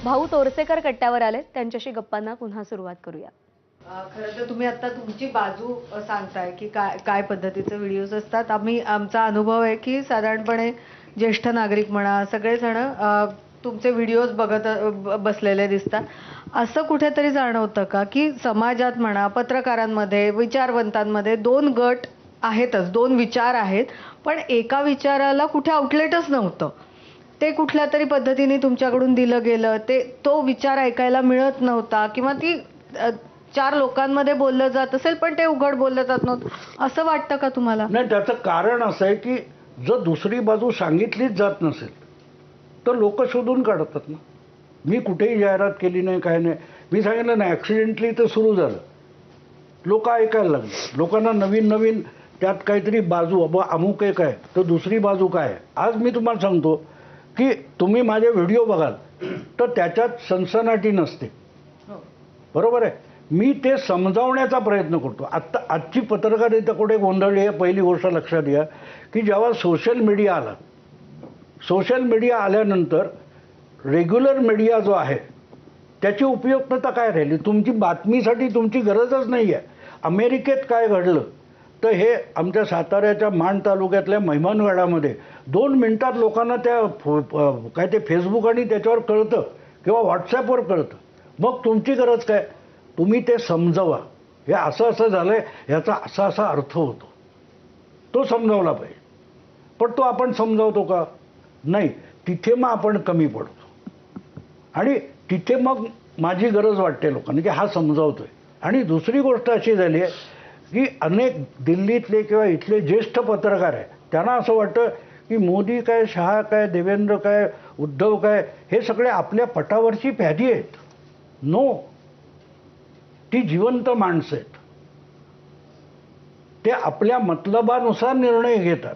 भाऊ तोरसेकर कट्ट्यावर आले, त्यांच्याशी गप्पांना पुन्हा सुरुवात करूया. खरं तर तुम्ही आता तुमची बाजू सांगताय की काय काय पद्धतीचे व्हिडिओज असतात. आमचा अनुभव आहे की साधारणपणे ज्येष्ठ नागरिक म्हणा सगळेजण तुमचे व्हिडिओज बघत बसलेले दिसतात. असं कुठेतरी जाणवतं का की समाजात म्हणा पत्रकारांमध्ये विचारवंतांमध्ये दोन गट आहेतच, दोन विचार आहेत, पण एका विचाराला कुठे आउटलेटच नव्हतं. ते कुठल्या तरी पद्धतीने तुमच्याकडून दिलं गेलं, तो विचार ऐकायला मिळत नव्हता किंवा ती चार लोकांमध्ये बोललं जात असेल पण ते उघड बोललं जात नव्हतं, असं वाटतं का तुम्हाला? नाही, त्याचं कारण असं आहे की जर दुसरी बाजू सांगितलीच जात नसेल तर लोक शोधून काढतात ना. मी कुठेही जाहिरात केली नाही, काय नाही, मी सांगितलं ना ॲक्सिडेंटली तर सुरू झालं, लोक ऐकायला लागले, लोकांना नवीन नवीन त्यात काहीतरी बाजू अमुक एक आहे तर दुसरी बाजू काय आहे. आज मी तुम्हाला सांगतो की तुम्ही माझे व्हिडिओ बघाल तर त्याच्यात सनसनाटी नसते, बरोबर आहे. मी ते समजावण्याचा प्रयत्न करतो. आजची पत्रकारिता कुठे गोंधळली आहे पहिली गोष्ट लक्षात घ्या की जेव्हा सोशल मीडिया आला, सोशल मीडिया आल्यानंतर रेग्युलर मीडिया जो आहे त्याची उपयुक्तता काय राहिली? तुमची बातमीसाठी तुमची गरजच नाही आहे. अमेरिकेत काय घडलं तर हे आमच्या साताऱ्याच्या माण तालुक्यातल्या महिमानगडामध्ये 2 मिनिटात लोकांना त्या काय ते फेसबुक आणि त्याच्यावर कळतं किंवा व्हॉट्सॲपवर कळतं. मग तुमची गरज काय? तुम्ही ते समजावा, हे असं असं झालं आहे, ह्याचा असा असा अर्थ होतो, तो समजावला पाहिजे. पण तो आपण समजावतो का? नाही. तिथे मग आपण कमी पडतो आणि तिथे मग माझी गरज वाटते लोकांना की हा समजावतोय. आणि दुसरी गोष्ट अशी झाली आहे की अनेक दिल्लीतले किंवा इथले ज्येष्ठ पत्रकार आहे, त्यांना असं वाटतं की मोदी काय, शहा काय, देवेंद्र काय, उद्धव काय, हे सगळे आपल्या पटावरची प्यादी आहेत. नो, ती जिवंत माणसं आहेत. ते आपल्या मतलबानुसार निर्णय घेतात.